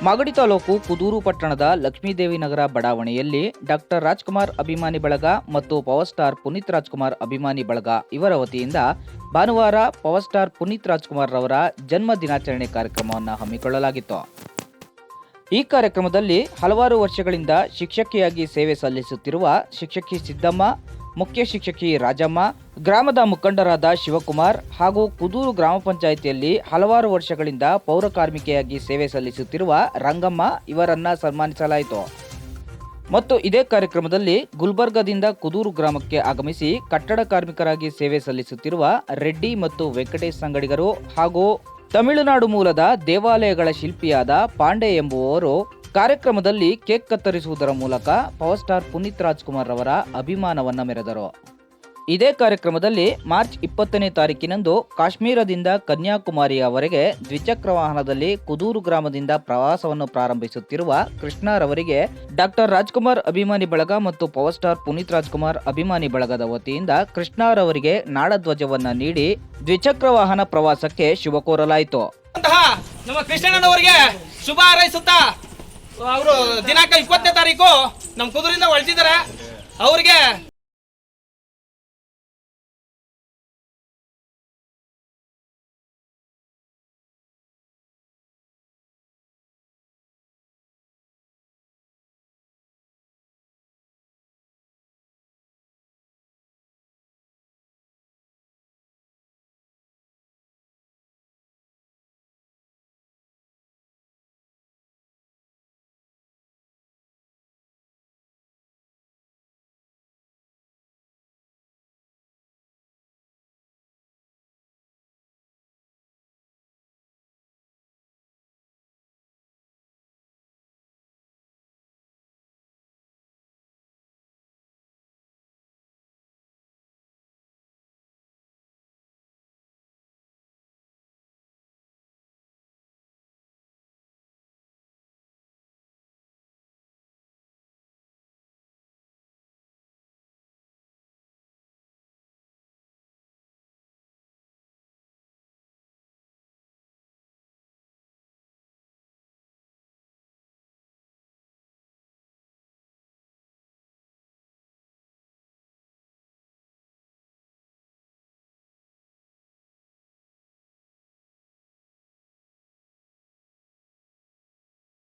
ಮಾಗಡಿ ತಾಲೂಕು ಕುದೂರು ಪಟ್ಟಣದ ಲಕ್ಷ್ಮೀದೇವಿ ನಗರ ಬಡಾವಣೆಯಲ್ಲಿ ಡಾಕ್ಟರ್ ರಾಜ್ಕುಮಾರ್ ಅಭಿಮಾನಿ ಬಳಗ ಮತ್ತು ಪವರ್ ಸ್ಟಾರ್ ಪುನೀತ್ ರಾಜ್ಕುಮಾರ್ ಅಭಿಮಾನಿ ಬಳಗ ಇವರ ವತಿಯಿಂದ ಭಾನುವಾರ ಪವರ್ ಸ್ಟಾರ್ ಪುನೀತ್ ರಾಜ್ಕುಮಾರ್ ರವರ ಜನ್ಮ ದಿನಾಚರಣೆ ಕಾರ್ಯಕ್ರಮವನ್ನು ಹಮ್ಮಿಕೊಳ್ಳಲಾಗಿತ್ತು. ಈ ಕಾರ್ಯಕ್ರಮದಲ್ಲಿ ಹಲವಾರು ವರ್ಷಗಳಿಂದ ಶಿಕ್ಷಕಿಯಾಗಿ ಸೇವೆ ಸಲ್ಲಿಸುತ್ತಿರುವ ಶಿಕ್ಷಕಿ ಸಿದ್ದಮ್ಮ, ಮುಖ್ಯ ಶಿಕ್ಷಕಿ ರಾಜಮ್ಮ, ಗ್ರಾಮದ ಮುಖಂಡರಾದ ಶಿವಕುಮಾರ್ ಹಾಗೂ ಕುದೂರು ಗ್ರಾಮ ಪಂಚಾಯಿತಿಯಲ್ಲಿ ಹಲವಾರು ವರ್ಷಗಳಿಂದ ಪೌರ ಕಾರ್ಮಿಕೆಯಾಗಿ ಸೇವೆ ಸಲ್ಲಿಸುತ್ತಿರುವ ರಂಗಮ್ಮ ಇವರನ್ನ ಸನ್ಮಾನಿಸಲಾಯಿತು. ಮತ್ತು ಇದೇ ಕಾರ್ಯಕ್ರಮದಲ್ಲಿ ಗುಲ್ಬರ್ಗದಿಂದ ಕುದೂರು ಗ್ರಾಮಕ್ಕೆ ಆಗಮಿಸಿ ಕಟ್ಟಡ ಕಾರ್ಮಿಕರಾಗಿ ಸೇವೆ ಸಲ್ಲಿಸುತ್ತಿರುವ ರೆಡ್ಡಿ ಮತ್ತು ವೆಂಕಟೇಶ್ ಸಂಗಡಿಗರು ಹಾಗೂ ತಮಿಳುನಾಡು ಮೂಲದ ದೇವಾಲಯಗಳ ಶಿಲ್ಪಿಯಾದ ಪಾಂಡೆ ಎಂಬುವವರು ಕಾರ್ಯಕ್ರಮದಲ್ಲಿ ಕೇಕ್ ಕತ್ತರಿಸುವುದರ ಮೂಲಕ ಪವರ್ ಸ್ಟಾರ್ ಪುನೀತ್ ರಾಜ್ಕುಮಾರ್ ರವರ ಅಭಿಮಾನವನ್ನ ಮೆರೆದರು. ಇದೇ ಕಾರ್ಯಕ್ರಮದಲ್ಲಿ ಮಾರ್ಚ್ 20ನೇ ತಾರೀಕಿನಂದು ಕಾಶ್ಮೀರದಿಂದ ಕನ್ಯಾಕುಮಾರಿಯವರೆಗೆ ದ್ವಿಚಕ್ರ ವಾಹನದಲ್ಲಿ ಕುದೂರು ಗ್ರಾಮದಿಂದ ಪ್ರವಾಸವನ್ನು ಪ್ರಾರಂಭಿಸುತ್ತಿರುವ ಕೃಷ್ಣರವರಿಗೆ ಡಾಕ್ಟರ್ ರಾಜ್ಕುಮಾರ್ ಅಭಿಮಾನಿ ಬಳಗ ಮತ್ತು ಪವರ್ ಸ್ಟಾರ್ ಪುನೀತ್ ರಾಜ್ಕುಮಾರ್ ಅಭಿಮಾನಿ ಬಳಗದ ವತಿಯಿಂದ ಕೃಷ್ಣರವರಿಗೆ ನಾಡಧ್ವಜವನ್ನ ನೀಡಿ ದ್ವಿಚಕ್ರ ವಾಹನ ಪ್ರವಾಸಕ್ಕೆ ಶುಭ ಕೋರಲಾಯಿತು. ನಮ್ಮ ಕೃಷ್ಣಣ್ಣನವರಿಗೆ ಶುಭ ಹಾರೈಸುತ್ತಾ ಅವರು ದಿನಾಂಕ 20ನೇ ತಾರೀಕು ನಮ್ಮ ಕುದೂರಿಂದ ಹೊರಟಿದ್ದಾರೆ. ಅವರಿಗೆ